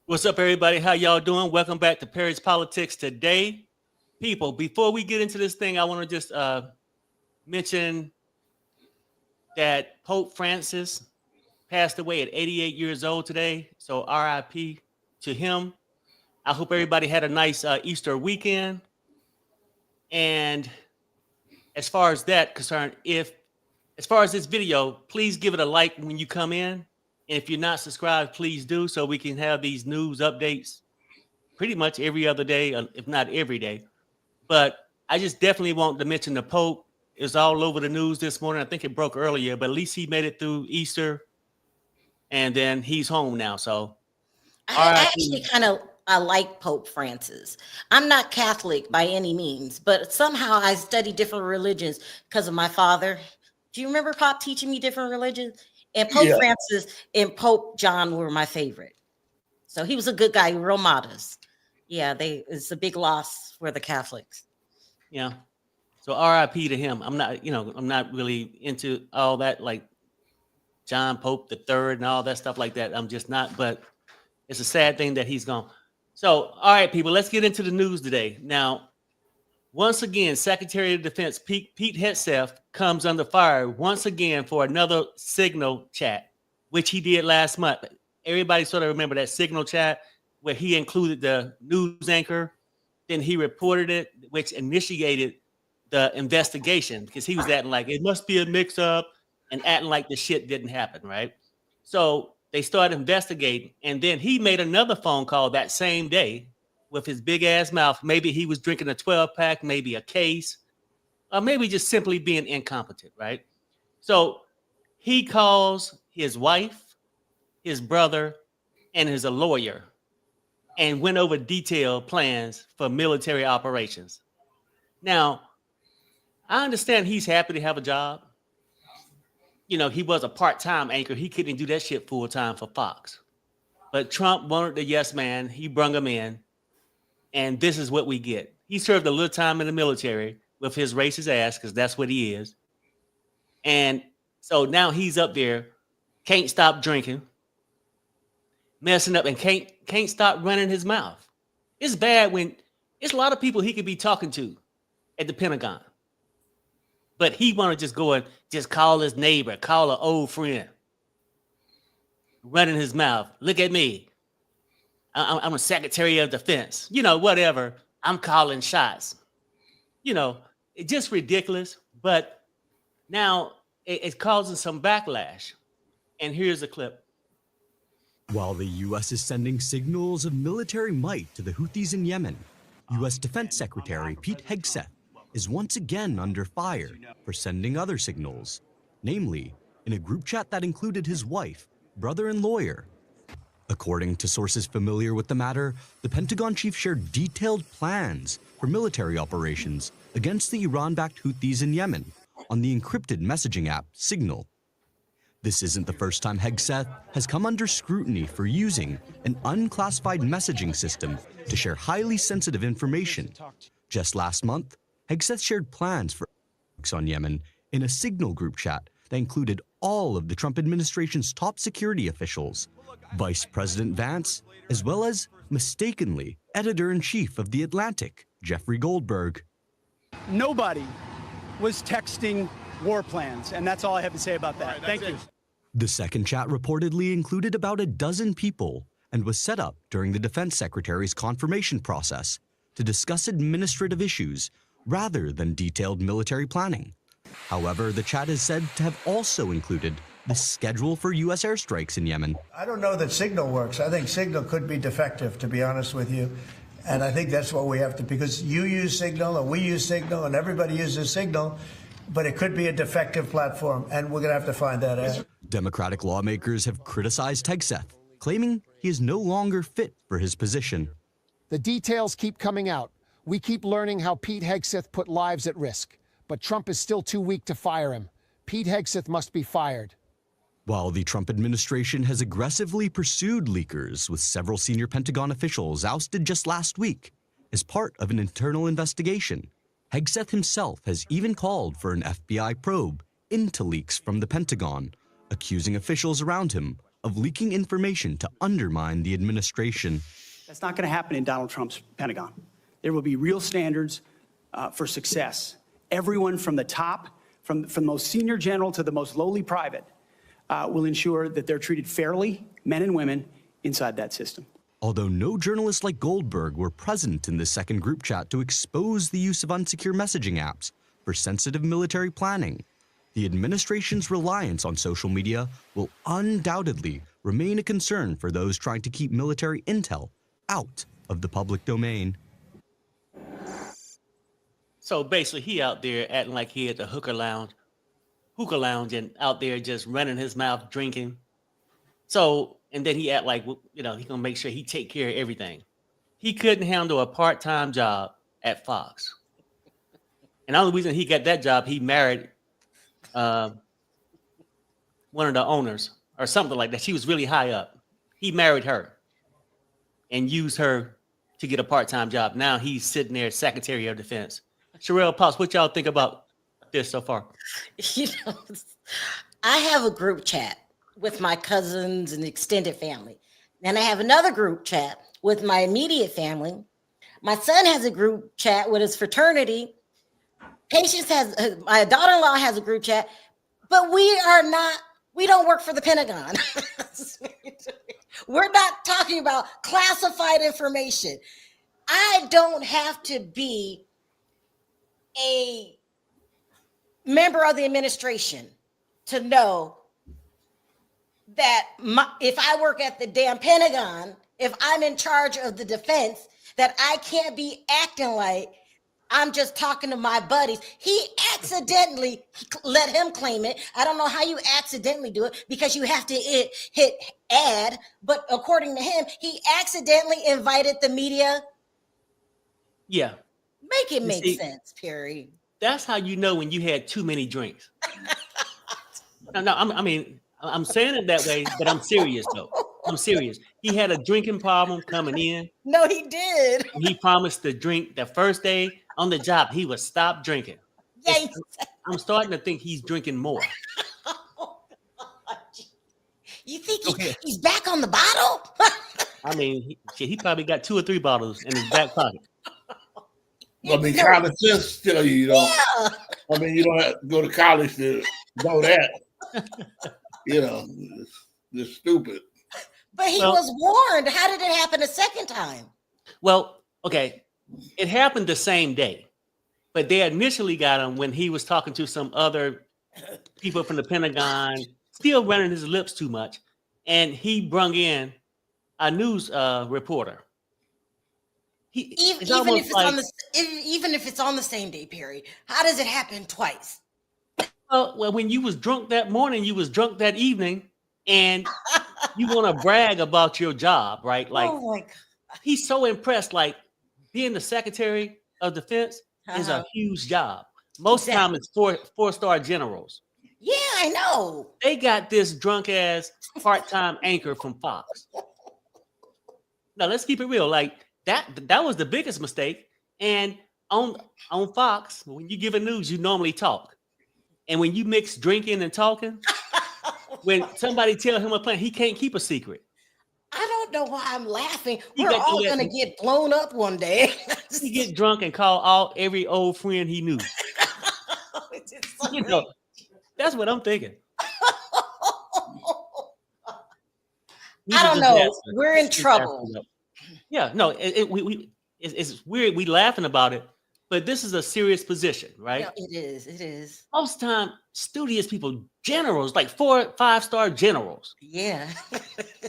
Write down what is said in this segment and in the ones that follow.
What's up, everybody? How y'all doing? Welcome back to Paris Politics Today. People, before we get into this thing, I want to just mention that Pope Francis passed away at 88 years old today. So RIP to him. I hope everybody had a nice Easter weekend. And as far as that concerned, as far as this video, please give it a like when you come in. And if you're not subscribed, please do, so we can have these news updates pretty much every other day, if not every day. But I just definitely want to mention the Pope is all over the news this morning. I think it broke earlier, but at least he made it through Easter, and then he's home now. So I actually I like Pope Francis. I'm not Catholic by any means, but somehow I study different religions because of my father. Do you remember Pop teaching me different religions? And Pope Francis and Pope John were my favorite. So he was a good guy, real modest. Yeah, it's a big loss for the Catholics. Yeah. So RIP to him. I'm not really into all that, like John Pope III and all that stuff like that. I'm just not, but it's a sad thing that he's gone. So, all right, people, let's get into the news today. Now, once again, Secretary of Defense Pete Hegseth comes under fire once again for another Signal chat, which he did last month. Everybody sort of remember that Signal chat where he included the news anchor. Then he reported it, which initiated the investigation because he was acting like it must be a mix-up and acting like the shit didn't happen, right? So they started investigating, and then he made another phone call that same day with his big ass mouth. Maybe he was drinking a 12-pack, maybe a case, or maybe just simply being incompetent, right? So he calls his wife, his brother, and his lawyer and went over detailed plans for military operations. Now, I understand he's happy to have a job. You know, he was a part-time anchor. He couldn't do that shit full-time for Fox. But Trump wanted the yes man. He brung him in. And this is what we get. He served a little time in the military with his racist ass, because that's what he is. And so now he's up there, can't stop drinking, messing up, and can't stop running his mouth. It's bad when it's a lot of people he could be talking to at the Pentagon. But he want to just go and just call his neighbor, call an old friend, running his mouth. Look at me. I'm a Secretary of Defense. You know, whatever. I'm calling shots. You know, it's just ridiculous. But now it's causing some backlash. And here's a clip. While the U.S. is sending signals of military might to the Houthis in Yemen, U.S. Defense Secretary Pete Hegseth is once again under fire for sending other signals, namely in a group chat that included his wife, brother, and lawyer. According to sources familiar with the matter, the Pentagon chief shared detailed plans for military operations against the Iran-backed Houthis in Yemen on the encrypted messaging app Signal. This isn't the first time Hegseth has come under scrutiny for using an unclassified messaging system to share highly sensitive information. Just last month, Hegseth shared plans for on Yemen in a Signal group chat that included all of the Trump administration's top security officials, Vice President Vance, as well as, mistakenly, editor-in-chief of The Atlantic, Jeffrey Goldberg. Nobody was texting war plans, and that's all I have to say about that. Thank you. The second chat reportedly included about a dozen people and was set up during the Defense Secretary's confirmation process to discuss administrative issues rather than detailed military planning. However, the chat is said to have also included the schedule for U.S. airstrikes in Yemen. I don't know that Signal works. I think Signal could be defective, to be honest with you. And I think that's what we have to, because you use Signal and we use Signal and everybody uses Signal, but it could be a defective platform, and we're going to have to find that out. Democratic lawmakers have criticized Hegseth, claiming he is no longer fit for his position. The details keep coming out. We keep learning how Pete Hegseth put lives at risk, but Trump is still too weak to fire him. Pete Hegseth must be fired. While the Trump administration has aggressively pursued leakers, with several senior Pentagon officials ousted just last week as part of an internal investigation, Hegseth himself has even called for an FBI probe into leaks from the Pentagon, accusing officials around him of leaking information to undermine the administration. That's not going to happen in Donald Trump's Pentagon. There will be real standards for success. Everyone from the top, from the most senior general to the most lowly private, will ensure that they're treated fairly, men and women, inside that system. Although no journalists like Goldberg were present in the second group chat to expose the use of unsecure messaging apps for sensitive military planning, the administration's reliance on social media will undoubtedly remain a concern for those trying to keep military intel out of the public domain. So basically, he out there acting like he at the hookah lounge, and out there just running his mouth, drinking. So, and then he act like, you know, he's gonna make sure he take care of everything. He couldn't handle a part-time job at Fox. And the only reason he got that job, he married one of the owners or something like that. She was really high up. He married her and used her to get a part-time job. Now he's sitting there, Secretary of Defense. Sherelle Pops, what y'all think about this so far? You know, I have a group chat with my cousins and extended family. Then I have another group chat with my immediate family. My son has a group chat with his fraternity. Patience has, my daughter-in-law has a group chat, but we don't work for the Pentagon. We're not talking about classified information. I don't have to be a member of the administration to know that if I work at the damn Pentagon, if I'm in charge of the defense, that I can't be acting like I'm just talking to my buddies. He accidentally let him claim it. I don't know how you accidentally do it because you have to hit add. But according to him, he accidentally invited the media. Yeah. Make it make sense, Perry. That's how you know when you had too many drinks. I'm saying it that way, but I'm serious though. I'm serious. He had a drinking problem coming in. No, he did. He promised to drink the first day on the job. He would stop drinking. Yeah, I'm starting to think he's drinking more. You think he's back on the bottle? I mean, he probably got 2 or 3 bottles in his back pocket. I mean, common sense tell you, you know. Yeah. I mean, you don't have to go to college to know that. You know, it's stupid. But he was warned. How did it happen a second time? Well, okay, it happened the same day, but they initially got him when he was talking to some other people from the Pentagon, still running his lips too much, and he brung in a news reporter. Even if it's on the same day, Perry, how does it happen twice? Well, when you was drunk that morning, you was drunk that evening, and you want to brag about your job, right? Like, oh my God. He's so impressed. Like, being the Secretary of Defense is a huge job. Most of the time, it's four-star generals. Yeah, I know. They got this drunk ass part-time anchor from Fox. Now, let's keep it real. Like that was the biggest mistake. And on Fox, when you give a news, you normally talk. And when you mix drinking and talking, when somebody tell him a plan, he can't keep a secret. I don't know why I'm laughing. We're all going to get blown up one day. He get drunk and call every old friend he knew. You know, that's what I'm thinking. I don't know. We're in trouble. Yeah, no, it's weird. We laughing about it, but this is a serious position, right? No, it is. It is. Most of the time, studious people, generals, like 4 5-star generals. Yeah.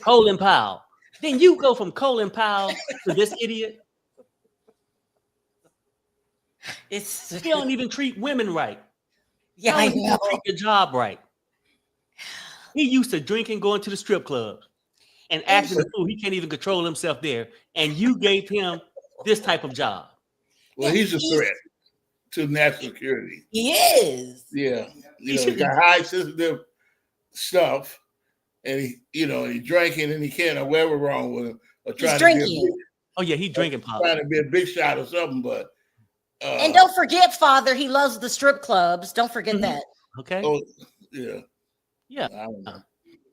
Colin Powell. Then you go from Colin Powell to this idiot. He don't even treat women right. Yeah, I know. Treat the job right. He used to drinking, going to the strip clubs, and acting a fool. He can't even control himself there. And you gave him this type of job. Well, he's a threat to national security. He is. Yeah. You know, he got high sensitive stuff, and he's drinking, and he can't know whatever wrong with him. Or he's drinking. He's drinking pop. Trying to be a big shot or something, but and don't forget, Father, he loves the strip clubs. Don't forget that. Okay. Oh, yeah. Yeah. I don't know.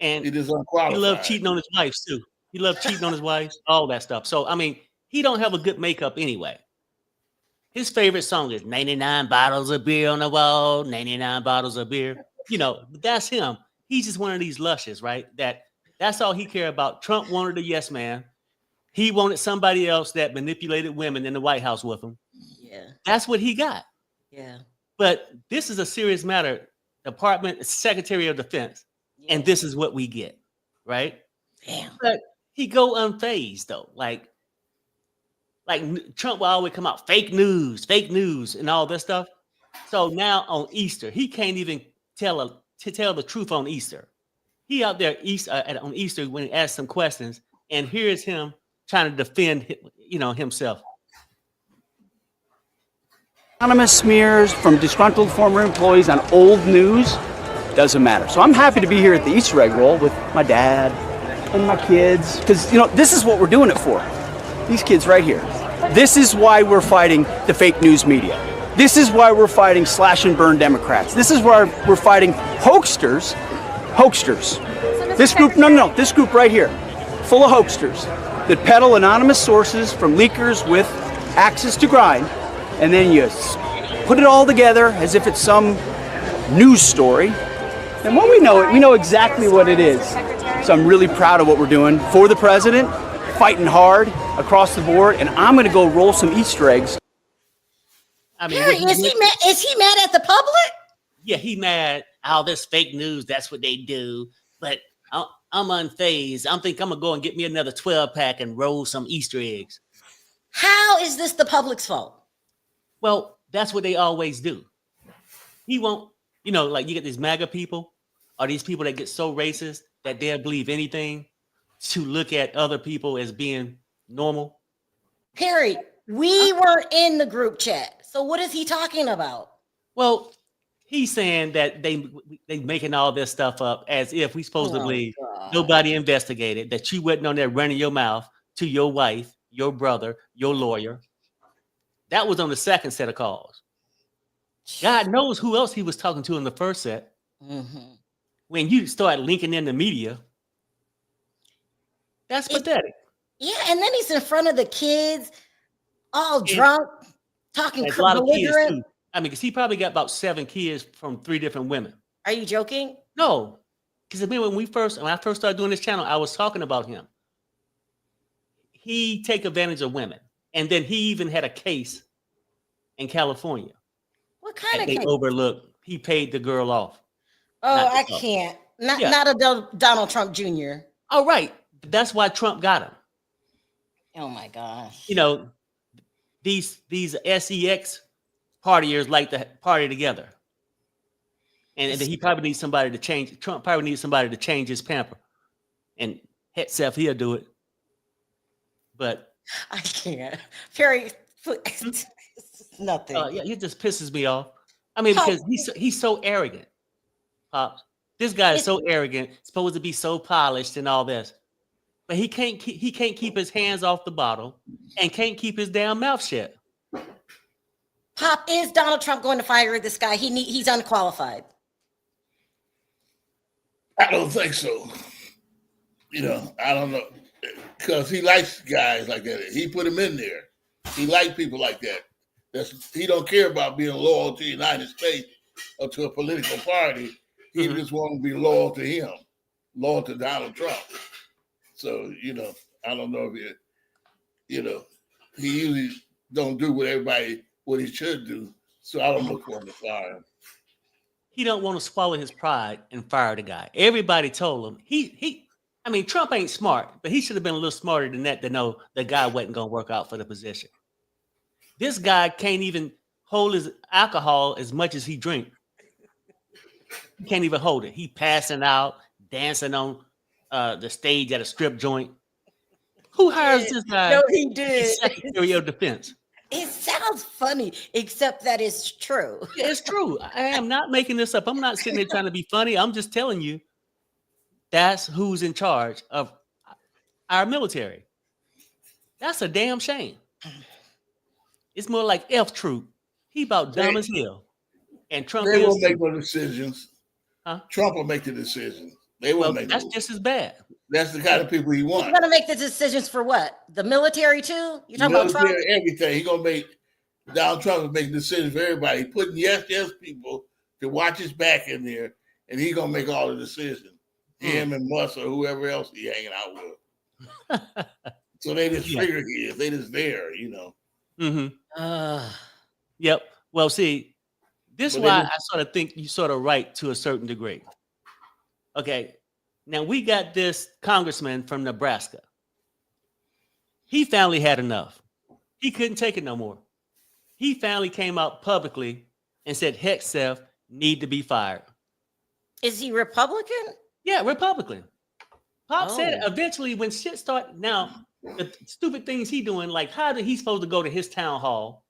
And He is he unqualified. loved cheating on his wives too. He loved cheating on his wives, all that stuff. So I mean, he don't have a good makeup anyway. His favorite song is 99 bottles of beer on the wall, 99 bottles of beer. You know, that's him. He's just one of these lushes, right? That's all he cared about. Trump wanted a yes man. He wanted somebody else that manipulated women in the White House with him. Yeah. That's what he got. Yeah. But this is a serious matter. Department Secretary of Defense. Yeah. And this is what we get, right? Damn. But he go unfazed though. Like Trump will always come out fake news, and all this stuff. So now on Easter, he can't even tell the truth on Easter. He out there on Easter when he asks some questions, and here's him trying to defend, himself. Anonymous smears from disgruntled former employees on old news doesn't matter. So I'm happy to be here at the Easter egg roll with my dad and my kids, because this is what we're doing it for. These kids right here. This is why we're fighting the fake news media. This is why we're fighting slash and burn Democrats. This is why we're fighting hoaxsters. This group, this group right here, full of hoaxsters that peddle anonymous sources from leakers with access to grind, and then you put it all together as if it's some news story. And when we know it, we know exactly what it is. So I'm really proud of what we're doing for the president, fighting hard across the board, and I'm going to go roll some Easter eggs. I mean, Harry, is he mad at the public? Yeah, he mad. All this fake news, that's what they do. But I'm unfazed. I'm gonna go and get me another 12-pack and roll some Easter eggs. How is this the public's fault? Well, that's what they always do. He won't, like you get these MAGA people, or these people that get so racist that they'll believe anything to look at other people as being normal. Harry, we were in the group chat. So what is he talking about? Well, he's saying that they making all this stuff up as if we supposed to believe nobody investigated, that you wasn't on there running your mouth to your wife, your brother, your lawyer. That was on the second set of calls. God knows who else he was talking to in the first set. Mm-hmm. When you start linking in the media, that's pathetic. Yeah, and then he's in front of the kids, all drunk, talking a lot of kids belligerent. too. I mean, because he probably got about 7 kids from 3 different women. Are you joking? No, because when I first started doing this channel, I was talking about him. He take advantage of women, and then he even had a case in California. What kind of case? They overlooked. He paid the girl off. Oh, I can't. Not a Donald Trump Jr. Oh, right. That's why Trump got him. Oh my gosh. These SEX partiers like to party together. And he probably needs somebody to change. Trump probably needs somebody to change his pamper. And Hegseth, he'll do it. But I can't. Perry, nothing. Yeah, it just pisses me off. I mean, because he's so arrogant. Pops. This guy is so arrogant, supposed to be so polished and all this. But he can't keep his hands off the bottle and can't keep his damn mouth shut. Pop, is Donald Trump going to fire this guy? He's unqualified. I don't think so. I don't know. Because he likes guys like that. He put him in there. He likes people like that. He don't care about being loyal to the United States or to a political party. He just wants to be loyal to him, loyal to Donald Trump. So, I don't know if he usually don't do what he should do. So I don't look for him to fire him. He don't want to swallow his pride and fire the guy. Everybody told him Trump ain't smart, but he should have been a little smarter than that to know the guy wasn't going to work out for the position. This guy can't even hold his alcohol as much as he drink. He can't even hold it. He passing out, dancing on the stage at a strip joint. Who hires this guy? No, he did. Secretary of Defense. It sounds funny, except that it's true. Yeah, it's true. I am not making this up. I'm not sitting there trying to be funny. I'm just telling you that's who's in charge of our military. That's a damn shame. It's more like F Troop. He about dumb as hell. And Trump They won't make no decisions. Huh? Trump will make the decisions. They Well, won't make that's the just as bad. That's the kind of people he He's wants. gonna make the decisions for what? The military too? You're talking about Trump? Military, everything. He gonna make Donald Trump is making decisions for everybody. He putting yes people to watch his back in there, and he gonna make all the decisions. Him and Musk or whoever else he hanging out with. So they just figure he is. They just there, you know. Mm-hmm. Yep. Well, see, this is why I sort of think you sort of right to a certain degree. Okay. Now we got this congressman from Nebraska. He finally had enough. He couldn't take it no more. He finally came out publicly and said Hegseth need to be fired. Is he Republican? Yeah, Republican. Pop said it. Eventually when shit started, now the stupid things he doing, like how did he supposed to go to his town hall?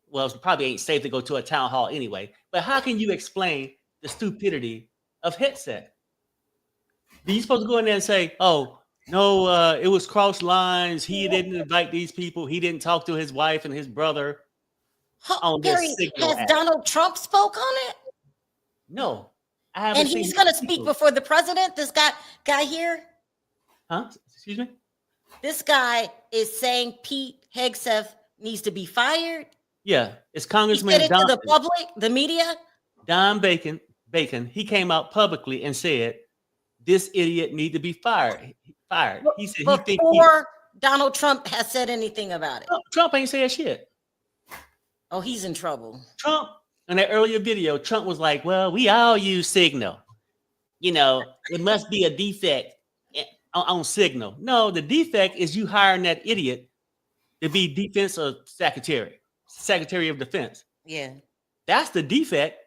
Well, it probably ain't safe to go to a town hall anyway, but how can you explain the stupidity of Hegseth? You supposed to go in there and say, oh, no, it was cross lines. He didn't invite these people. He didn't talk to his wife and his brother. On Perry, this has Donald Trump spoke on it? No. I haven't and seen he's going to speak before the president, this guy here? Huh? Excuse me? This guy is saying Pete Hegseth needs to be fired? Yeah, it's Congressman He said it Don, to the public, the media? Don Bacon, he came out publicly and said, this idiot need to be fired. He said before Donald Trump has said anything about it. Trump ain't said shit. Oh, he's in trouble. Trump, in that earlier video, Trump was like, well, we all use Signal. You know, it must be a defect on Signal. No, the defect is you hiring that idiot to be defense secretary of defense. Yeah. That's the defect.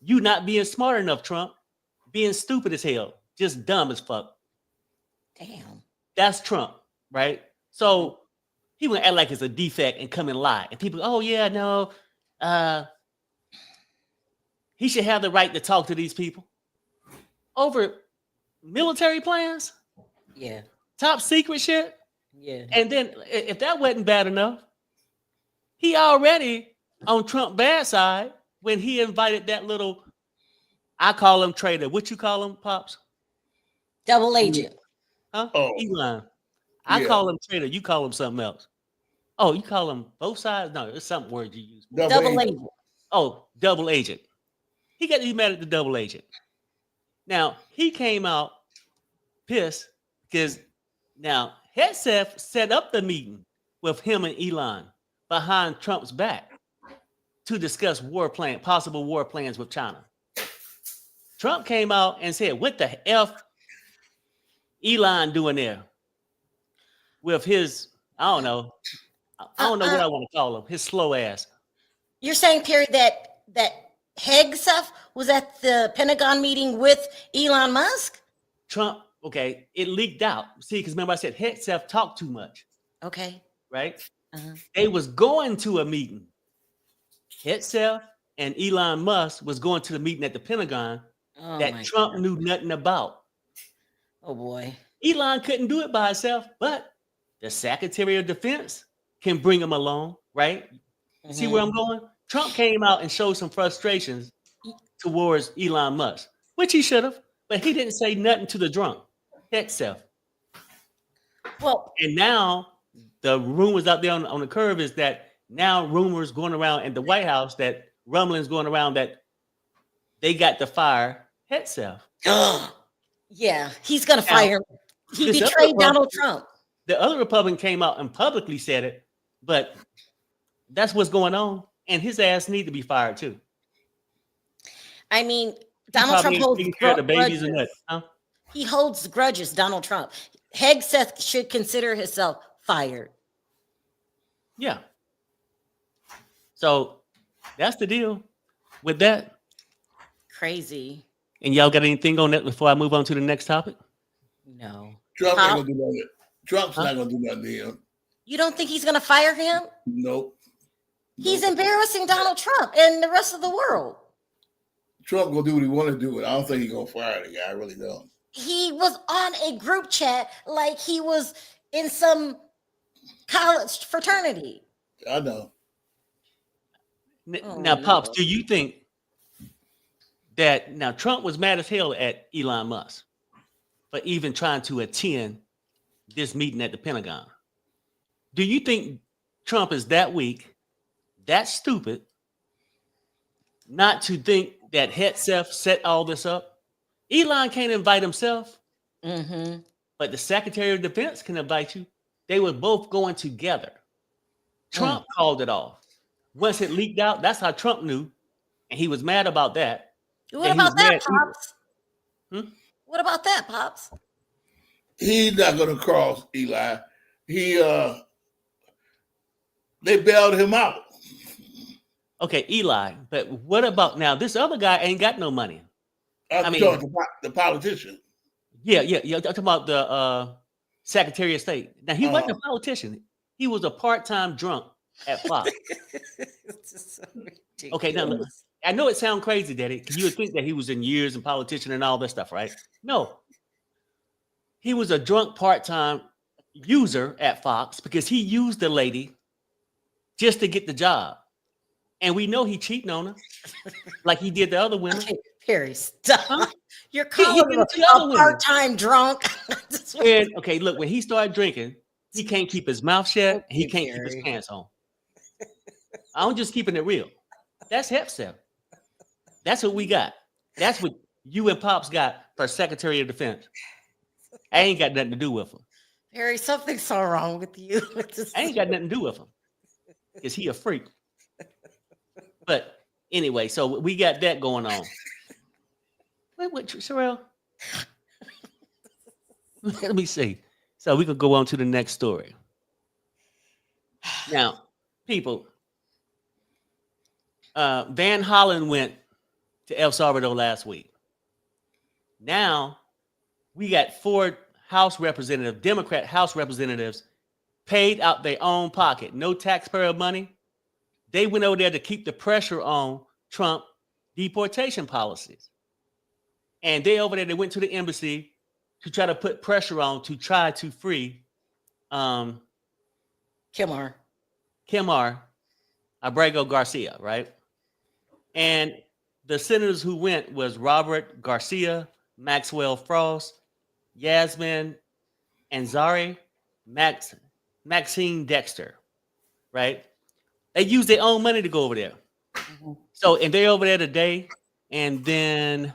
You not being smart enough, Trump. Being stupid as hell. Just dumb as fuck. Damn. That's Trump, right? So he would act like it's a defect and come and lie. And people, oh yeah, no. He should have the right to talk to these people. Over military plans? Yeah. Top secret shit? Yeah. And then if that wasn't bad enough, he already on Trump's bad side when he invited that little, I call him traitor. What you call him, Pops? Double agent. Huh? Oh. Elon. I call him traitor. You call him something else. Oh, you call him both sides? No, it's some word you use. Double agent. Oh, double agent. He got to be mad at the double agent. Now, he came out pissed because now Hegseth set up the meeting with him and Elon behind Trump's back to discuss possible war plans with China. Trump came out and said, what the F Elon doing there with his, I don't know what I want to call him, his slow ass. You're saying, Perry, that Hegseth was at the Pentagon meeting with Elon Musk? Trump, okay, it leaked out. See, because remember I said Hegseth talked too much. Okay. Right? They was going to a meeting. Hegseth and Elon Musk was going to the meeting at the Pentagon that Trump knew nothing about. Oh boy. Elon couldn't do it by himself, but the Secretary of Defense can bring him along, right? See where I'm going? Trump came out and showed some frustrations towards Elon Musk, which he should have, but he didn't say nothing to the drunk, Hegseth. Well, and now the rumors out there on the curve is that now rumors going around in the White House that rumblings going around that they got to fire Hegseth. Yeah, he's going to fire him. He betrayed Donald Trump. The other Republican came out and publicly said it, but that's what's going on. And his ass need to be fired too. I mean, Donald Trump holds grudges. He holds grudges, Donald Trump. Hegseth should consider himself fired. Yeah. So that's the deal with that. Crazy. And y'all got anything on that before I move on to the next topic? No. Trump ain't gonna do nothing. Trump's not gonna do nothing to him. You don't think he's gonna fire him? Nope. He's embarrassing Donald Trump and the rest of the world. Trump gonna do what he want to do, but I don't think he's gonna fire the guy. I really don't. He was on a group chat like he was in some college fraternity. I know. Now, Pops, do you think that now Trump was mad as hell at Elon Musk for even trying to attend this meeting at the Pentagon. Do you think Trump is that weak, that stupid, not to think that Hegseth set all this up? Elon can't invite himself, but the Secretary of Defense can invite you. They were both going together. Trump called it off. Once it leaked out, that's how Trump knew, and he was mad about that. What about that, Pops? What about that, Pops? He's not going to cross Eli. They bailed him out. Okay, Eli, but what about now? This other guy ain't got no money. I mean, the politician. Yeah. I'm talking about the Secretary of State. Now, he wasn't a politician. He was a part-time drunk at Fox. So okay, now look, I know it sounds crazy, Daddy, because you would think that he was in years and politician and all that stuff, right? No. He was a drunk part-time user at Fox because he used the lady just to get the job. And we know he cheating on her like he did the other women. Okay, Perry, stop. Huh? You're calling him a part-time drunk. And, okay, look, when he started drinking, he can't keep his mouth shut. He can't keep his pants on. I'm just keeping it real. That's Hegseth. That's what we got. That's what you and Pops got for Secretary of Defense. I ain't got nothing to do with him. Perry, something's so wrong with you. I ain't got nothing to do with him. Because he a freak. But anyway, so we got that going on. Wait, Sherelle? Let me see. So we could go on to the next story. Now, people, Van Hollen went to El Salvador last week. Now, we got 4 House representatives, Democrat House representatives, paid out their own pocket. No taxpayer money. They went over there to keep the pressure on Trump deportation policies. And they over there, they went to the embassy to try to put pressure on to try to free Kilmar Ábrego García, right? And the senators who went was Robert Garcia, Maxwell Frost, Yasmin Ansari, Maxine Dexter, right? They used their own money to go over there. So, and they're over there today. And then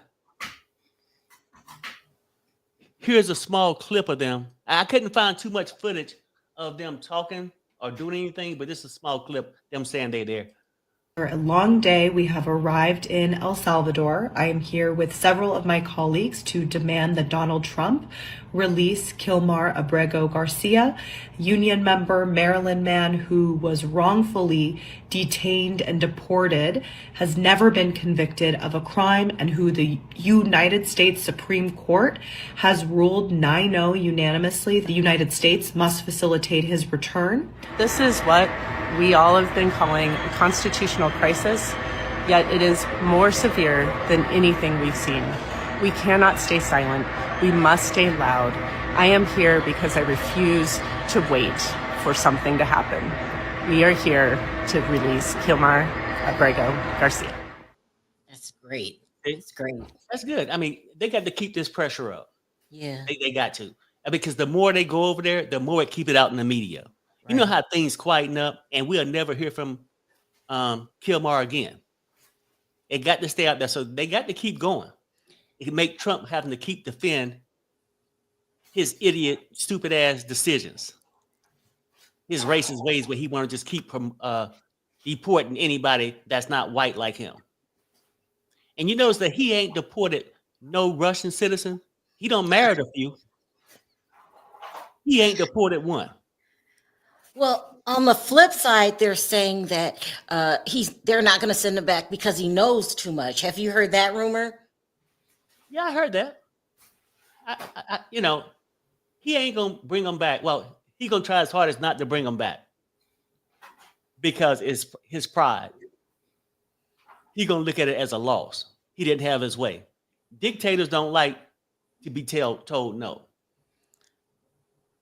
here's a small clip of them. I couldn't find too much footage of them talking or doing anything, but this is a small clip, them saying they're there. For a long day, we have arrived in El Salvador. I am here with several of my colleagues to demand that Donald Trump release Kilmar Ábrego García, union member, Maryland man who was wrongfully detained and deported, has never been convicted of a crime, and who the United States Supreme Court has ruled 9-0 unanimously. The United States must facilitate his return. This is what we all have been calling a constitutional crisis, yet it is more severe than anything we've seen. We cannot stay silent. We must stay loud. I am here because I refuse to wait for something to happen. We are here to release Kilmar Ábrego García. That's great. It's great. That's good. I mean, they got to keep this pressure up. Yeah. They got to. Because the more they go over there, the more it keep it out in the media. You know how things quieten up, and we'll never hear from Kilmar again. It got to stay out there, so they got to keep going. It can make Trump having to keep defend his idiot, stupid ass decisions, his racist ways where he want to just keep from deporting anybody that's not white like him. And you notice that he ain't deported no Russian citizen. He don't marry a few. He ain't deported one. Well, on the flip side, they're saying that they're not going to send him back because he knows too much. Have you heard that rumor? Yeah, I heard that. He ain't gonna bring him back. Well, he gonna try his hardest not to bring him back because it's his pride. He gonna look at it as a loss. He didn't have his way. Dictators don't like to be told no.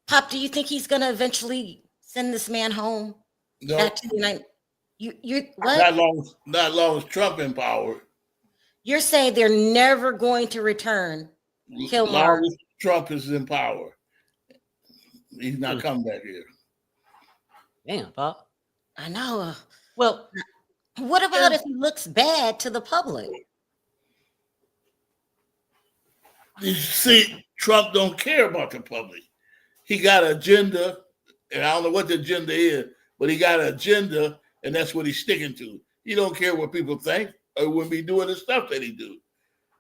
Pop, do you think he's going to eventually send this man home? No. Back to the United? What? Not long as Trump in power. You're saying they're never going to return Kilmar? Long as Trump is in power, he's not coming back here. Damn, Pop. I know. Well, What about if he looks bad to the public? You see, Trump don't care about the public. He got an agenda, and I don't know what the agenda is, but he got an agenda, and that's what he's sticking to. He don't care what people think, or he wouldn't be doing the stuff that he do.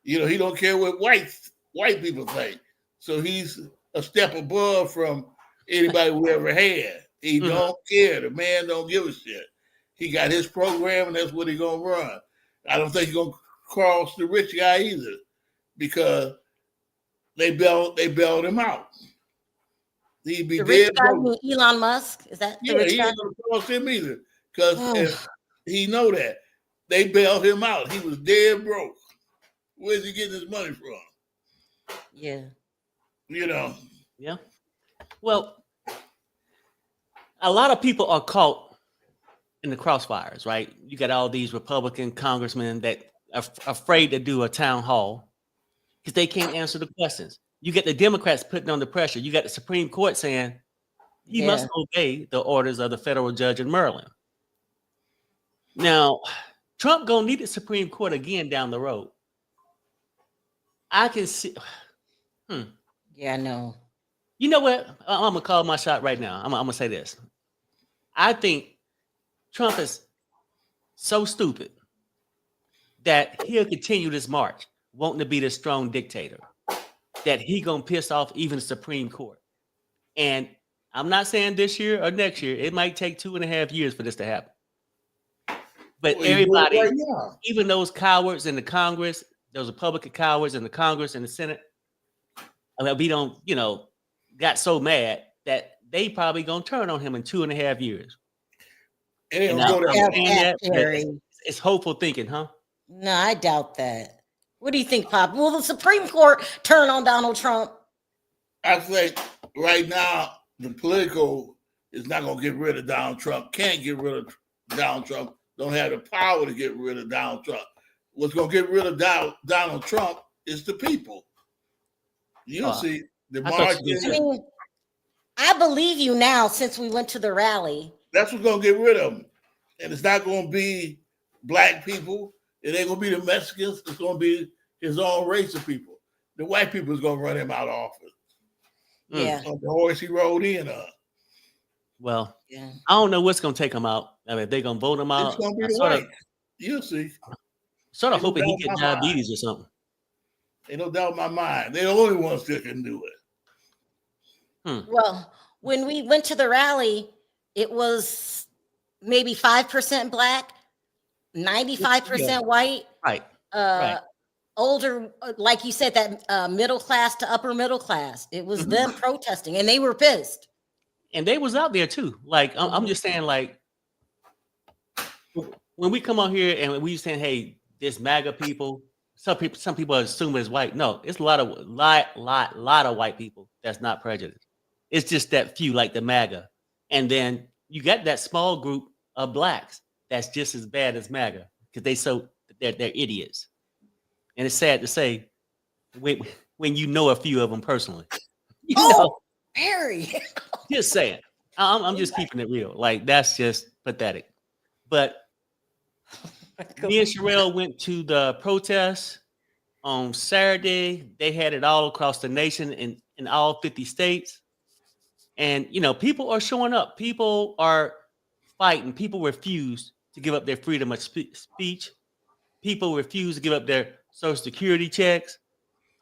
You know, he don't care what white people think. So he's a step above from anybody we ever had. He don't care. The man don't give a shit. He got his program, and that's what he's gonna run. I don't think he's gonna cross the rich guy either, because they bailed him out. He'd be The rich dead guy, broke. Elon Musk, is that the Yeah, rich he guy? ain't gonna cross him either, because he know that they bailed him out. He was dead broke. Where's he getting his money from? Yeah. You know. yeah. Well, a lot of people are caught in the crossfires, right? You got all these Republican congressmen that are afraid to do a town hall because they can't answer the questions. You get the Democrats putting on the pressure. You got the Supreme Court saying he must obey the orders of the federal judge in Maryland. Now, Trump gonna need the Supreme Court again down the road. I can see. Yeah, I know. You know what? I'm gonna call my shot right now. I'm gonna say this. I think Trump is so stupid that he'll continue this march, wanting to be the strong dictator, that he gonna piss off even the Supreme Court. And I'm not saying this year or next year. It might take 2.5 years for this to happen. But Well, he's doing it everybody, right now. even those cowards in the Congress, those Republican cowards in the Congress and the Senate, I mean, we don't, got so mad that they probably gonna turn on him in 2.5 years. It ain't And gonna go I'm that saying that, but Terry. it's hopeful thinking, huh? No, I doubt that. What do you think, Pop? Will the Supreme Court turn on Donald Trump? I think right now the political is not going to get rid of Donald Trump. Can't get rid of Donald Trump. Don't have the power to get rid of Donald Trump. What's going to get rid of Donald Trump is the people. You'll see the I thought march. you I mean, I believe you now since we went to the rally. That's what's going to get rid of him. And it's not going to be black people. It ain't going to be the Mexicans. It's going to be his own race of people. The white people is going to run him out of office. Yeah. On the horse he rode in on. Well, Yeah. I don't know what's gonna take him out. I mean, if they're gonna vote him out, It's going to I be the sort of, white. You'll see. sort of Ain't no hoping he doubt get in my mind. diabetes or something. Ain't no doubt in my mind. They're the only ones that can do it. Well, when we went to the rally, it was maybe 5% black, 95% white. Right. Right. Older, like you said, that middle class to upper middle class. It was them protesting, and they were pissed. And they was out there too. Like I'm just saying, like when we come on here and we saying, hey, this MAGA people, some people assume it's white. No, it's a lot of white people that's not prejudiced. It's just that few, like the MAGA. And then you got that small group of blacks that's just as bad as MAGA because they're idiots. And it's sad to say when you know a few of them personally. You know, Harry. just saying. I'm just keeping it real. Like that's just pathetic. But me and Sherelle went to the protest on Saturday. They had it all across the nation in all 50 states. And people are showing up. People are fighting. People refuse to give up their freedom of speech. People refuse to give up their Social Security checks,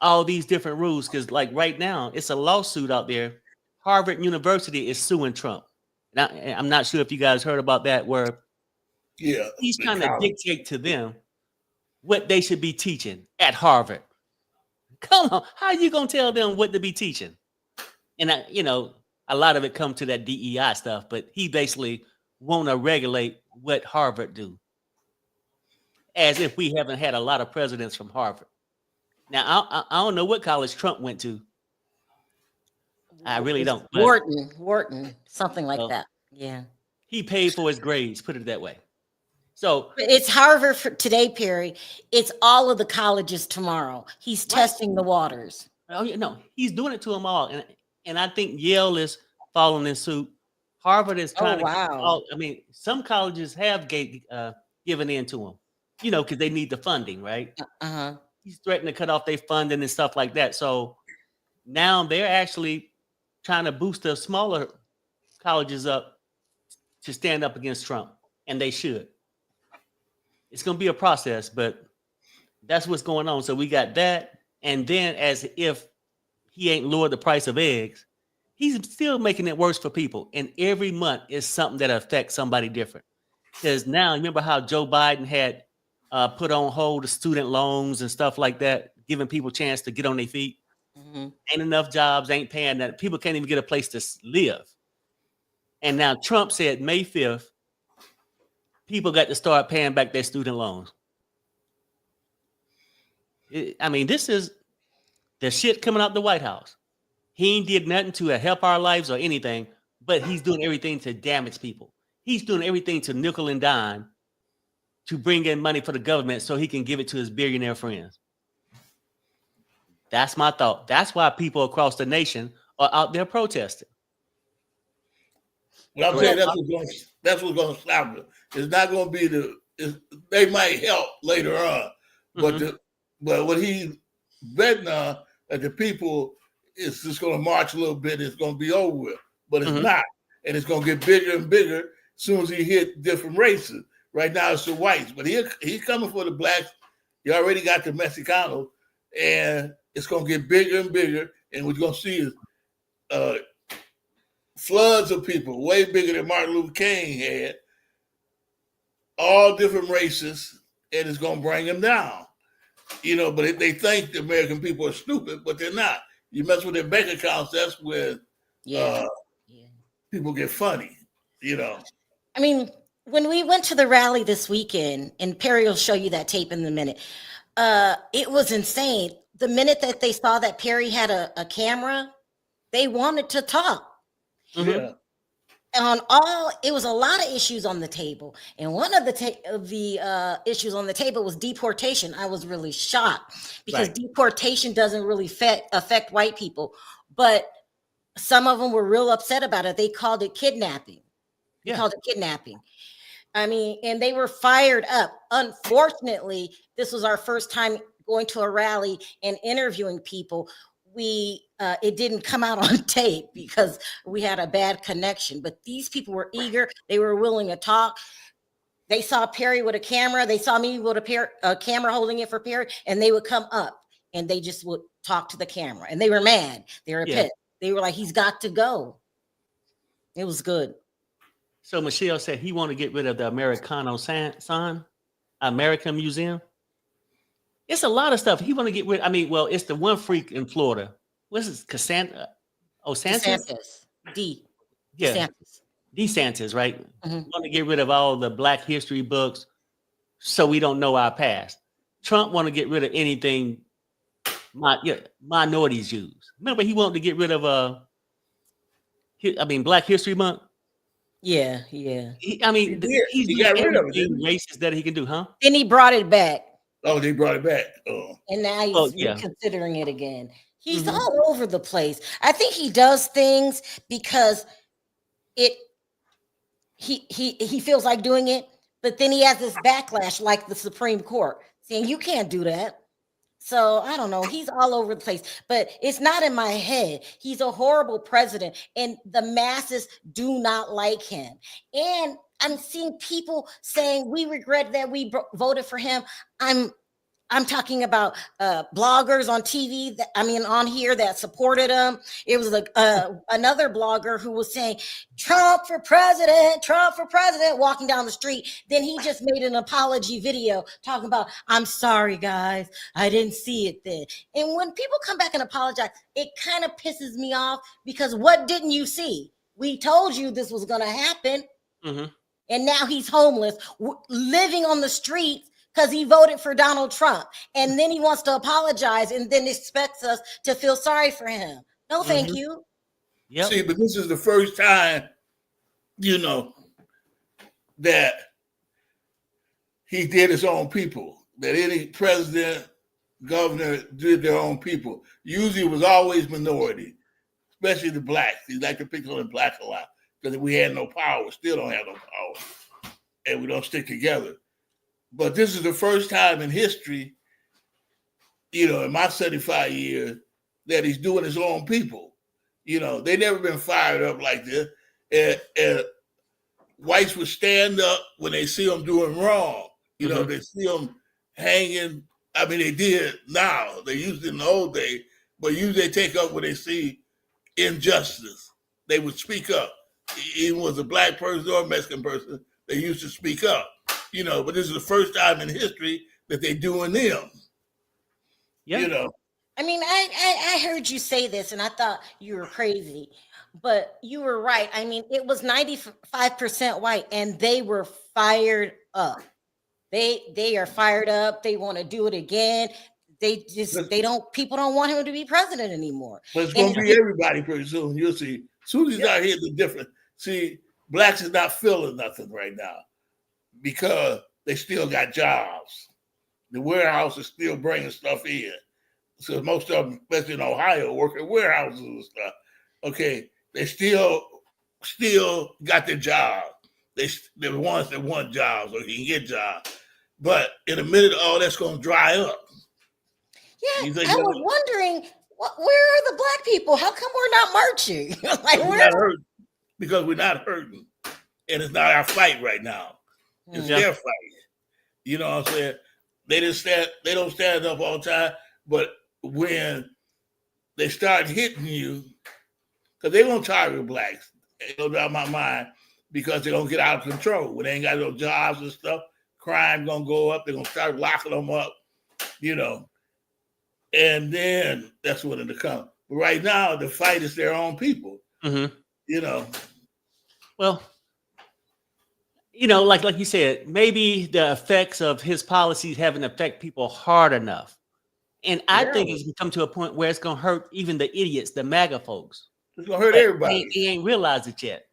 all these different rules. Because like right now, it's a lawsuit out there. Harvard University is suing Trump. And I'm not sure if you guys heard about that, where he's trying to dictate to them what they should be teaching at Harvard. Come on, how are you gonna tell them what to be teaching? And a lot of it comes to that DEI stuff, but he basically want to regulate what Harvard do, as if we haven't had a lot of presidents from Harvard. Now I don't know what college Trump went to. I really don't. But Wharton, something like Well, that. Yeah. he paid for his grades, put it that way. So It's Harvard for today, Perry. It's all of the colleges tomorrow. He's testing the waters. oh yeah, no, he's doing it to them all, and I think Yale is following in suit. Harvard is trying to. Wow. I mean, some colleges have given in to him, because they need the funding, right? Uh-huh. He's threatening to cut off their funding and stuff like that. So now they're actually trying to boost the smaller colleges up to stand up against Trump, and they should. It's going to be a process, but that's what's going on. So we got that, and then as if he ain't lowered the price of eggs, he's still making it worse for people. And every month is something that affects somebody different. Because now, remember how Joe Biden had put on hold the student loans and stuff like that, giving people a chance to get on their feet. Mm-hmm. Ain't enough jobs, ain't paying that. People can't even get a place to live. And now Trump said May 5th, people got to start paying back their student loans. This is the shit coming out the White House. He ain't did nothing to help our lives or anything, but he's doing everything to damage people. He's doing everything to nickel and dime to bring in money for the government so he can give it to his billionaire friends. That's my thought. That's why people across the nation are out there protesting. Well, I'm saying that's what's going to stop it. It's not going to be they might help later on, but what he's betting on that the people is just going to march a little bit. It's going to be over with, but it's not, and it's going to get bigger and bigger as soon as he hit different races. Right now it's the whites, but he's coming for the blacks. He already got the Mexicanos, and it's going to get bigger and bigger, and what you're going to see is floods of people, way bigger than Martin Luther King had, all different races, and it's going to bring them down. But they think the American people are stupid, but they're not. You mess with their bank accounts, that's where people get funny, When we went to the rally this weekend, and Perry will show you that tape in a minute, it was insane. The minute that they saw that Perry had a camera, they wanted to talk. Yeah. It was a lot of issues on the table, and one of the issues on the table was deportation. I was really shocked because deportation doesn't really affect white people, but some of them were real upset about it. They called it kidnapping. And they were fired up. Unfortunately, this was our first time going to a rally and interviewing people. It didn't come out on tape because we had a bad connection, but these people were eager. They were willing to talk. They saw Perry with a camera. They saw me with a camera holding it for Perry, and they would come up and they just would talk to the camera, and they were mad. They were pissed. They were like, he's got to go. It was good. So Michelle said he want to get rid of the Americano sign, American Museum. It's a lot of stuff he want to get rid. It's the one freak in Florida. What's his Cassandra? Oh, DeSantis. DeSantis, right? Want to get rid of all the Black history books so we don't know our past. Trump want to get rid of anything minorities use. Remember, he wanted to get rid of Black History Month. Yeah. He's got rid of it. Racist that he can do, huh? Then he brought it back. Oh, they brought it back. Oh. And now he's considering it again. He's all over the place. I think he does things because he feels like doing it, but then he has this backlash like the Supreme Court saying you can't do that. So I don't know. He's all over the place, but it's not in my head. He's a horrible president, and the masses do not like him. And I'm seeing people saying we regret that we voted for him. I'm talking about bloggers on TV on here that supported him. It was another blogger who was saying Trump for president, walking down the street. Then he just made an apology video talking about, I'm sorry, guys, I didn't see it then. And when people come back and apologize, it kind of pisses me off because what didn't you see? We told you this was going to happen. And now he's homeless, living on the streets, because he voted for Donald Trump, and then he wants to apologize and then expects us to feel sorry for him. No, thank you. Yep. See, but this is the first time, that he did his own people. That any president, governor did their own people. Usually it was always minority, especially the blacks. He like to pick on the blacks a lot because we had no power, we still don't have no power, and we don't stick together. But this is the first time in history, in my 75 years, that he's doing his own people. They never been fired up like this. And whites would stand up when they see them doing wrong. They see them hanging. I mean, they did now. They used it in the old days, but usually they take up when they see injustice. They would speak up. Even was a black person or a Mexican person, they used to speak up. But this is the first time in history that they're doing them. Yeah. I mean, I heard you say this and I thought you were crazy, but you were right. I mean, it was 95% white and they were fired up. They are fired up. They want to do it again. People don't want him to be president anymore. But it's going to be everybody pretty soon. You'll see. As soon as he's out here, the difference. See, blacks is not feeling nothing right now because they still got jobs. The warehouse is still bringing stuff in. So most of them, especially in Ohio, work at warehouses and stuff. Okay, they still got their job. They're the ones that want jobs or can get jobs. But in a minute, all that's going to dry up. Yeah, I was wondering, where are the black people? How come we're not marching? We're not hurting because we're not hurting, and it's not our fight right now. It's their fight. You know what I'm saying? They don't stand up all the time, but when they start hitting you, because they're going to target blacks, no doubt in my mind, because they're going to get out of control. When they ain't got no jobs and stuff, crime going to go up. They're going to start locking them up, and then that's when it'll come. But right now, the fight is their own people, Well, like you said, maybe the effects of his policies haven't affected people hard enough. And I think it's going to come to a point where it's going to hurt even the idiots, the MAGA folks. It's going to hurt everybody. They ain't realized it yet.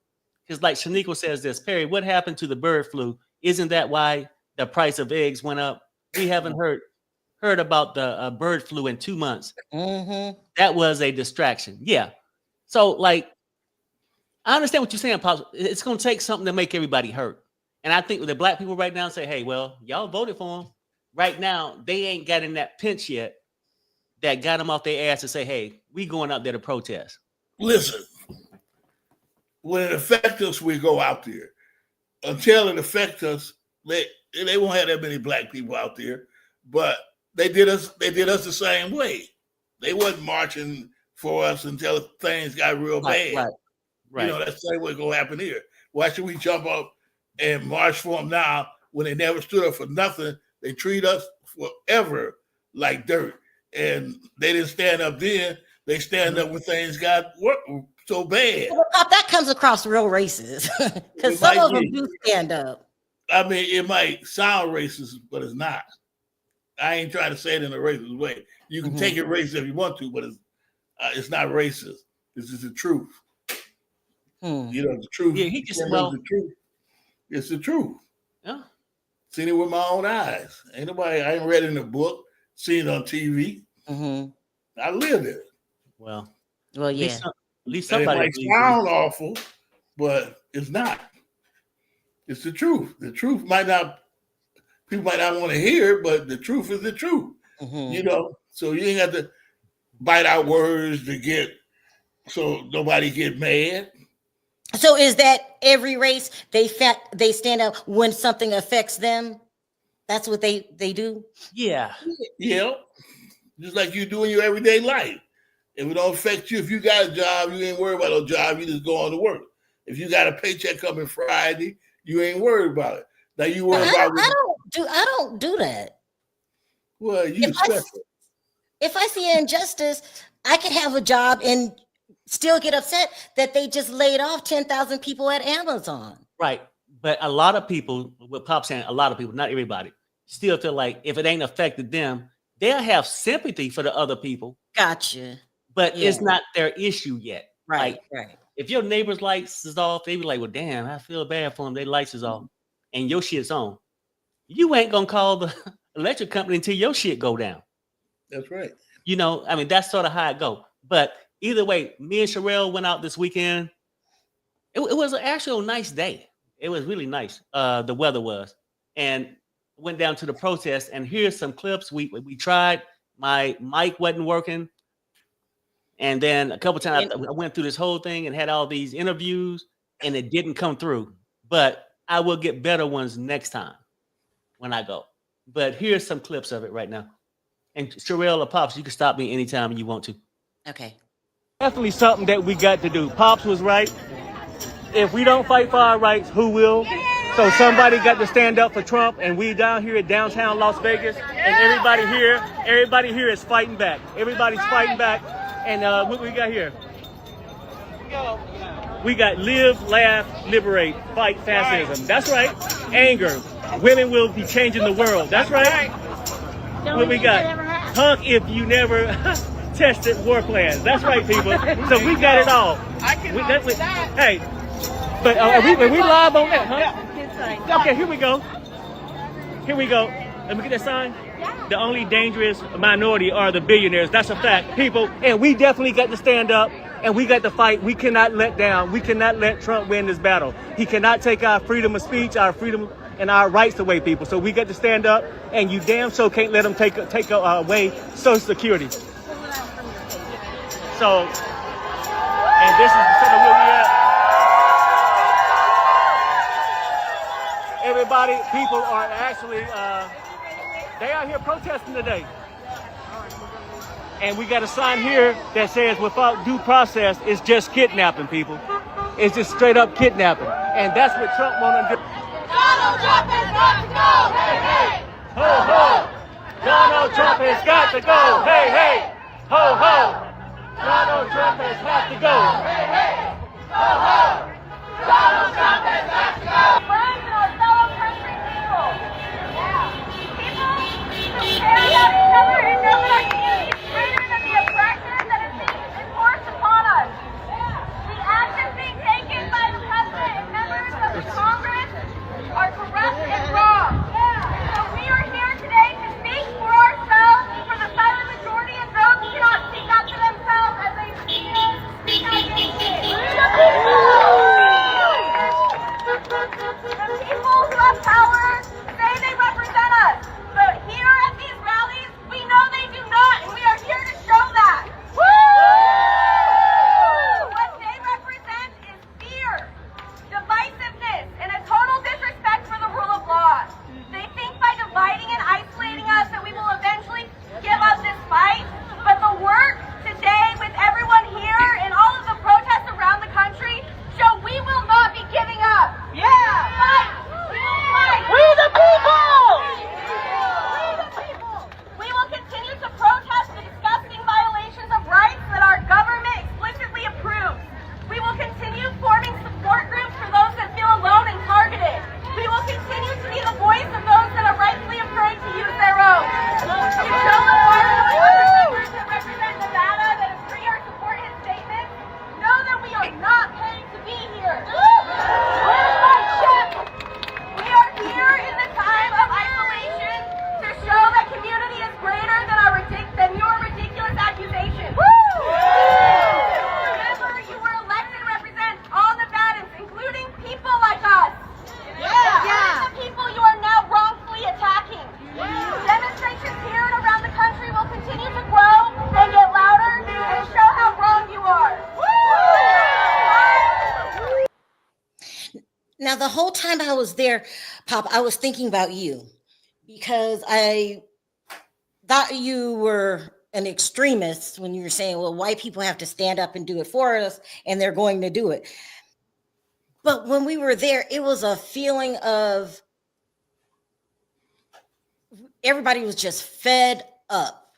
Because like Shaniqua says this, Perry, what happened to the bird flu? Isn't that why the price of eggs went up? We haven't heard about the bird flu in 2 months. Mm-hmm. That was a distraction. Yeah. So I understand what you're saying, Pops. It's going to take something to make everybody hurt. And I think the black people right now say, hey, well, y'all voted for him. Right now, they ain't got in that pinch yet that got them off their ass to say, hey, we going out there to protest. Listen, when it affects us, we go out there. Until it affects us, they won't have that many black people out there. But they did us the same way. They wasn't marching for us until things got real bad. Right. That's the same way it's going to happen here. Why should we jump up and march for them now when they never stood up for nothing? They treat us forever like dirt. And they didn't stand up then. They stand up when things got so bad. Well, that comes across real racist because some of them do stand up. I mean, it might sound racist, but it's not. I ain't trying to say it in a racist way. You can take it racist if you want to, but it's not racist. This is the truth. The truth. Yeah, the truth. It's the truth. Yeah. Seen it with my own eyes. I ain't read it in a book, seen it on TV. Mm-hmm. I lived it. Well, yeah. At least somebody. It might sound awful, but it's not. It's the truth. The truth people might not want to hear it, but the truth is the truth. So you ain't got to bite out words so nobody get mad. So is that every race they stand up when something affects them? That's what they do? Yeah. Yeah. Just like you do in your everyday life. If it don't affect you, if you got a job, you ain't worried about no job. You just go on to work. If you got a paycheck coming Friday, you ain't worried about it. Now you worry about it. I don't do that. Well, you special. If I see an injustice, I can have a job and still get upset that they just laid off 10,000 people at Amazon. Right. But a lot of people, what Pop's saying, a lot of people, not everybody, still feel like if it ain't affected them, they'll have sympathy for the other people. Gotcha. But it's not their issue yet. Right. If your neighbor's lights is off, they be like, well, damn, I feel bad for them. Their lights is off. And your shit's on. you ain't gonna call the electric company until your shit go down. That's right. You know, I mean, that's sort of how it go. But either way, me and Sherelle went out this weekend. It was an actual nice day. It was really nice. The weather was, and went down to the protest. And here's some clips. We tried. My mic wasn't working, and then a couple times I went through this whole thing and had all these interviews, and it didn't come through. But I will get better ones next time when I go. But here's some clips of it right now. And Sherelle or Pops, you can stop me anytime you want to. Okay. Definitely something that we got to do. Pops was right. If we don't fight for our rights, who will? So somebody got to stand up for Trump, and we down here at downtown Las Vegas, and everybody here is fighting back. Everybody's fighting back. And what we got here? We got live, laugh, liberate, fight fascism. That's right. Anger. Women will be changing the world. That's right. What we got? Hunk if you never tested war plans. That's right, people. So we got it all. Hey, but are we live on that, huh? Okay, here we go. Here we go. Let me get that sign. The only dangerous minority are the billionaires. That's a fact, people. And we definitely got to stand up, and we got to fight. We cannot let down. We cannot let Trump win this battle. He cannot take our freedom of speech, our freedom and our rights away, people. So we got to stand up, and you damn sure can't let them take away Social Security. So, and this is the center where we at. Everybody, people are actually, they are here protesting today. And we got a sign here that says without due process, it's just kidnapping, people. It's just straight up kidnapping. And that's what Trump wants to do. Donald Trump has got to go! Hey, hey! Ho, ho! Donald Trump has got to go! Hey, hey! Ho, ho! Donald Trump has got to go! Hey, hey! Ho, ho! Donald Trump has got to go! Friends and our fellow country people. People who care about each other and know that our community is greater than the oppression that is being enforced upon us. The actions being taken by the President and members of the Congress are corrupt and wrong. So we are here today to speak for ourselves, for the silent majority of those who cannot speak up for themselves as they speak out against it. The people who have power say they represent us, but here at these rallies, we know they do not, and we are here to show that. What they represent is fear, divisiveness, and a total disrespect for the rule of law. They think by dividing and isolating us that we will eventually give up this fight, but the work today with everyone here and all of the protests around the country show we will not be giving up. Yeah! Fight! We will fight! We the people! We the people! We will continue to protest the disgusting violations of rights that our government explicitly approves. We will continue forming support groups for those that feel alone and targeted. We will continue to be the voice of those that are rightfully afraid to use their own. To show the party of members that represent Nevada that agree or support his statements, know that we are not paid to be here. Where's my check? We are here in the time of isolation to show that community is greater than your ridiculous accusations. Remember, you were elected to represent all Nevadans, including people like us. The people you are now wrongfully attacking. Demonstrations here and around the country will continue to grow and get louder and show how wrong you are. Now, the whole time I was there, Pop, I was thinking about you because I thought you were an extremist when you were saying, well, white people have to stand up and do it for us, and they're going to do it. But when we were there, it was a feeling of everybody was just fed up.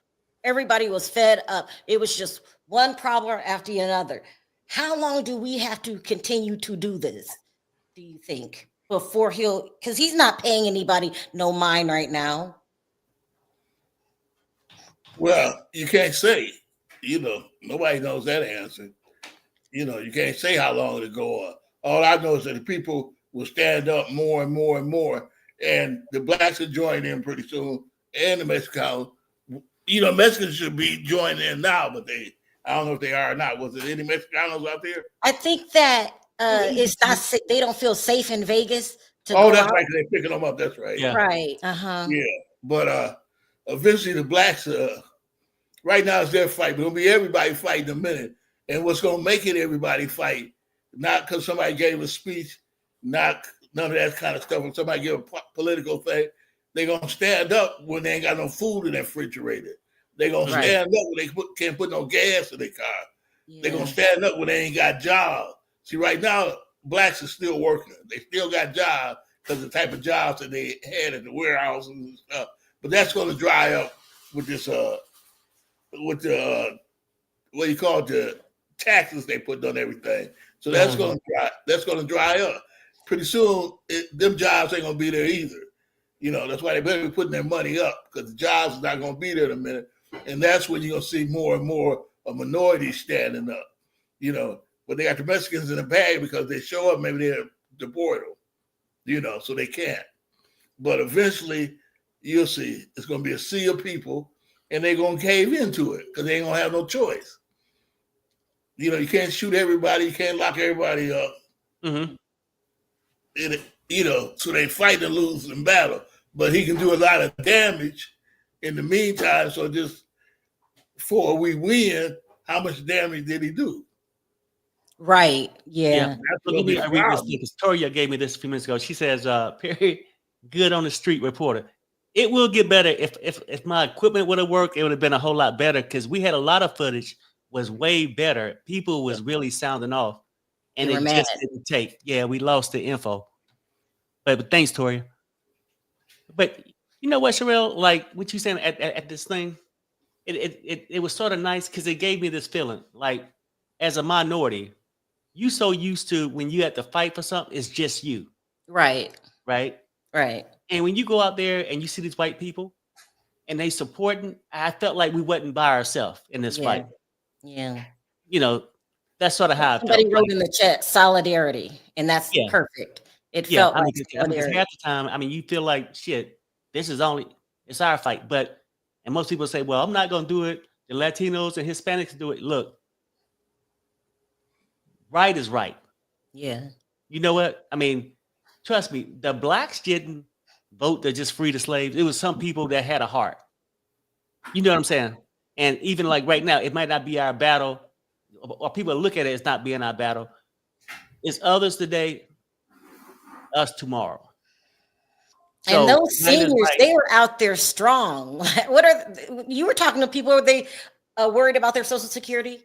Everybody was fed up. It was just one problem after another. How long do we have to continue to do this, do you think, before because he's not paying anybody no mind right now. Well, you can't say, nobody knows that answer. You can't say how long it'll go on. All I know is that the people will stand up more and more and more, and the blacks will join in pretty soon, and the Mexicans. Mexicans should be joining in now, but I don't know if they are or not. Was there any Mexicanos out there? I think that it's not. They don't feel safe in Vegas. That's right. They're picking them up. That's right. Yeah. Right. Uh-huh. Yeah, but eventually the blacks. Right now it's their fight. But it'll be everybody fighting in a minute. And what's going to make it everybody fight, not because somebody gave a speech, not none of that kind of stuff. When somebody give a political thing, they're going to stand up when they ain't got no food in their refrigerator. They're going to stand up when they can't put no gas in their car. Yeah. They're going to stand up when they ain't got jobs. See, right now, blacks are still working. They still got jobs because of the type of jobs that they had at the warehouses and stuff. But that's going to dry up with this, with the, what you call it, the taxes they put on everything. So that's going to dry up. Pretty soon, them jobs ain't going to be there either. That's why they better be putting their money up, because the jobs is not going to be there in a minute. And that's when you're going to see more and more of minorities standing up, But they got the Mexicans in the bag because they show up, maybe they're deported, so they can't. But eventually, you'll see it's going to be a sea of people, and they're going to cave into it because they ain't going to have no choice. You can't shoot everybody. You can't lock everybody up. Mm-hmm. So they fight and lose in battle. But he can do a lot of damage in the meantime. So just before we win, how much damage did he do? Right. Yeah. I read this because Toria gave me this a few minutes ago. She says, Perry, good on the street reporter. It will get better. If my equipment would have worked, it would have been a whole lot better, because we had a lot of footage was way better. People was really sounding off, and it just didn't take. Yeah, we lost the info. But thanks, Toria. But you know what, Sherelle? Like what you saying at this thing, it was sort of nice because it gave me this feeling like, as a minority, you so used to when you had to fight for something, it's just you. Right. Right. Right. And when you go out there and you see these white people and they supporting, I felt like we wasn't by ourselves in this fight. Yeah. That's sort of how I felt. Somebody wrote in the chat solidarity, and that's perfect. It felt like solidarity. Half the time, you feel like, shit, it's our fight. And most people say, well, I'm not going to do it. The Latinos and Hispanics do it. Look, right is right. Yeah. You know what? Trust me, the blacks didn't vote to just free the slaves. It was some people that had a heart. You know what I'm saying? And even like right now, it might not be our battle, or people look at it as not being our battle. It's others today, us tomorrow. So, and those seniors, they were out there strong. You were talking to people, were they worried about their Social Security?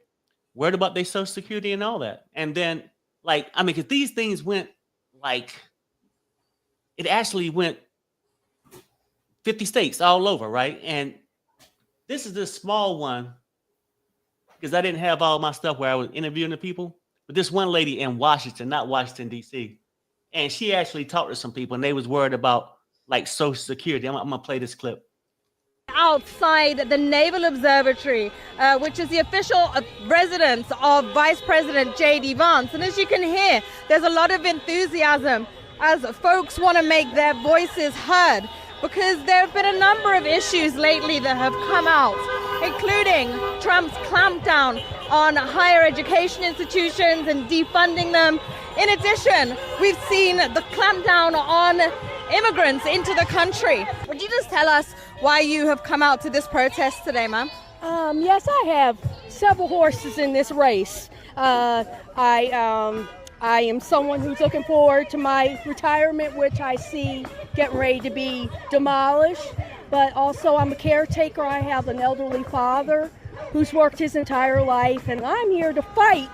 Worried about their Social Security and all that. And then, because these things went it actually went 50 states all over, right? And this is this small one, because I didn't have all my stuff where I was interviewing the people, but this one lady in Washington, not Washington, D.C., and she actually talked to some people, and they was worried about Social Security. I'm going to play this clip. Outside the Naval Observatory, which is the official residence of Vice President J.D. Vance. And as you can hear, there's a lot of enthusiasm as folks want to make their voices heard, because there have been a number of issues lately that have come out, including Trump's clampdown on higher education institutions and defunding them. In addition, we've seen the clampdown on immigrants into the country. Would you just tell us why you have come out to this protest today, ma'am? Yes, I have several horses in this race. I am someone who's looking forward to my retirement, which I see getting ready to be demolished. But also I'm a caretaker. I have an elderly father who's worked his entire life, and I'm here to fight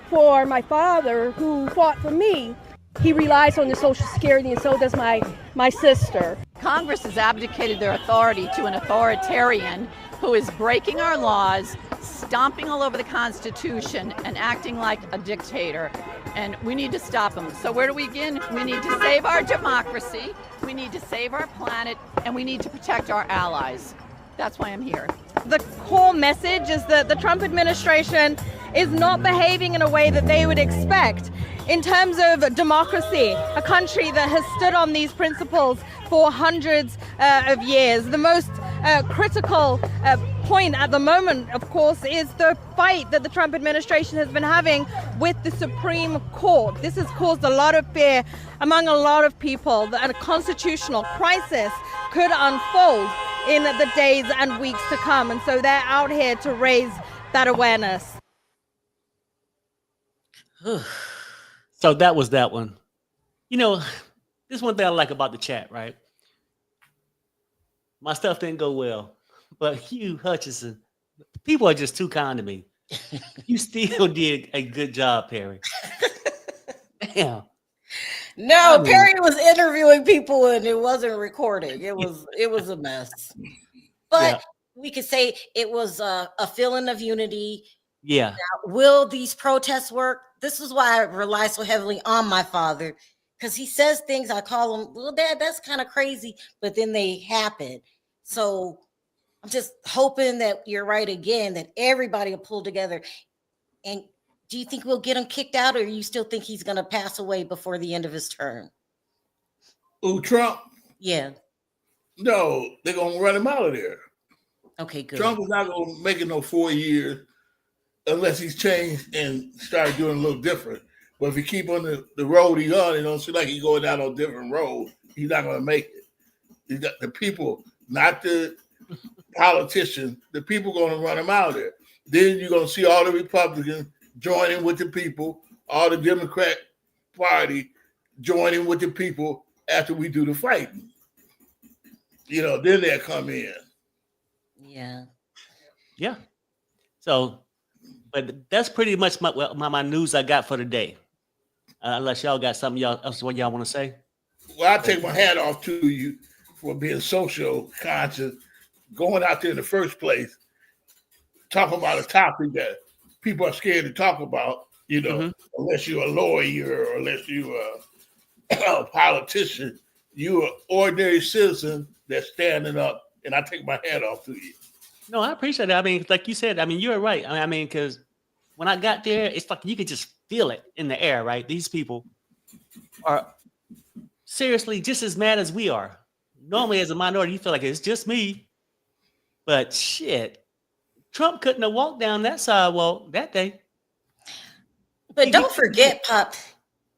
for my father who fought for me. He relies on the Social Security, and so does my sister. Congress has abdicated their authority to an authoritarian who is breaking our laws, stomping all over the Constitution, and acting like a dictator. And we need to stop him. So where do we begin? We need to save our democracy, we need to save our planet, and we need to protect our allies. That's why I'm here. The core message is that the Trump administration is not behaving in a way that they would expect. in terms of democracy, a country that has stood on these principles for hundreds of years. The most critical point at the moment, of course, is the fight that the Trump administration has been having with the Supreme Court. This has caused a lot of fear among a lot of people that a constitutional crisis could unfold in the days and weeks to come. And so they're out here to raise that awareness. So that was that one. You know, this is one thing I like about the chat, right? My stuff didn't go well, but Hugh Hutchinson, people are just too kind to me. You still did a good job, Perry. Damn. No, Perry was interviewing people and it wasn't recording. It was a mess. But we could say it was a feeling of unity. Yeah. Now, will these protests work? This is why I rely so heavily on my father, because he says things, I call him, well, Dad, that's kind of crazy, but then they happen. So I'm just hoping that you're right again, that everybody will pull together. And do you think we'll get him kicked out, or you still think he's going to pass away before the end of his term? Who, Trump? Yeah. No, they're going to run him out of there. Okay, good. Trump is not going to make it no 4 years unless he's changed and started doing a little different. But if he keep on the road he's on, it don't seem like he's going down on a different road, he's not going to make it. He's got the people, not the politicians, the people going to run him out of there. Then you're going to see all the Republicans joining with the people, all the Democrat Party joining with the people after we do the fighting. You know, then they'll come in. Yeah. Yeah. So, but that's pretty much my news I got for today. Unless y'all got something else what y'all want to say. Well, I take my hat off to you for being social conscious, going out there in the first place, talking about a topic that people are scared to talk about, you know, unless you're a lawyer or unless you're a politician. You're an ordinary citizen that's standing up, and I take my hat off to you. No, I appreciate that. I mean, like you said, I mean, you're right. I mean, because when I got there, it's like you could just feel it in the air, right? These people are seriously just as mad as we are. Normally, as a minority, you feel like it's just me. But shit, Trump couldn't have walked down that sidewalk that day. But don't forget, Pop,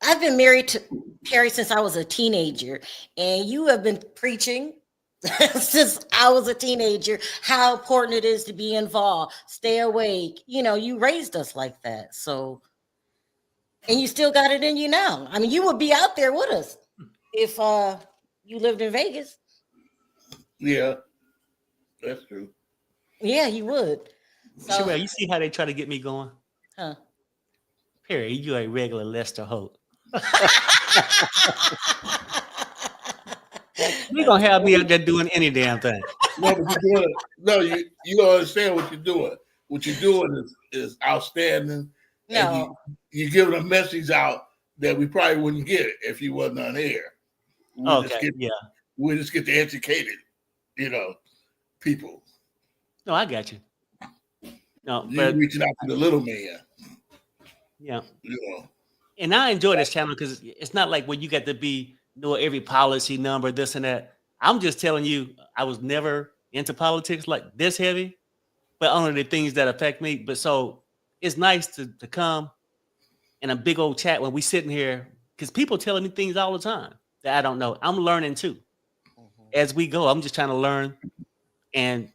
I've been married to Perry since I was a teenager, and you have been preaching since I was a teenager how important it is to be involved, stay awake. You know, you raised us like that. So, and you still got it in you now. I mean, you would be out there with us if you lived in Vegas. Yeah, that's true. Yeah, you would. So, Sherelle, you see how they try to get me going? Huh? Perry, you a regular Lester Holt. You're going to have me out there doing any damn thing. No, but you don't understand what you're doing. What you're doing is outstanding. No. And you're giving a message out that we probably wouldn't get it if you wasn't on air. We'll just get the educated, you know, people. No, I got you. No, you're reaching out to the little man. Yeah. You know. And I enjoy this channel because it's not like when you get to know every policy number, this and that. I'm just telling you, I was never into politics like this heavy, but only the things that affect me. But so it's nice to come in a big old chat when we sitting here because people telling me things all the time that I don't know. I'm learning too. As we go, I'm just trying to learn. And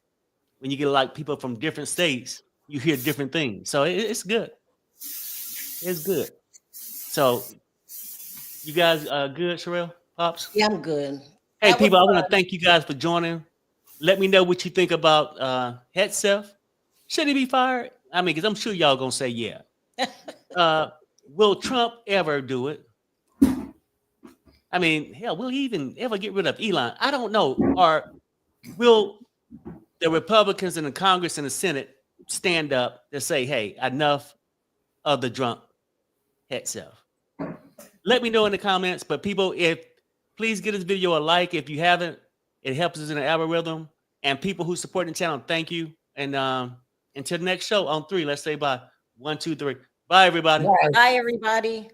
when you get like people from different states, you hear different things. So it's good. It's good. So you guys good, Sherelle? Pops? Yeah, I'm good. Hey, people, I want to thank you guys for joining. Let me know what you think about Hegseth. Should he be fired? I mean, because I'm sure y'all going to say yeah. Will Trump ever do it? I mean, hell, will he even ever get rid of Elon? I don't know. Or will the Republicans in the Congress and the Senate stand up and say, hey, enough of the drunk Hegseth? Let me know in the comments. But people, please give this video a like if you haven't. It helps us in the algorithm. And people who support the channel, thank you. And until the next show on 3, let's say bye. 1, 2, 3. Bye, everybody. Bye, everybody.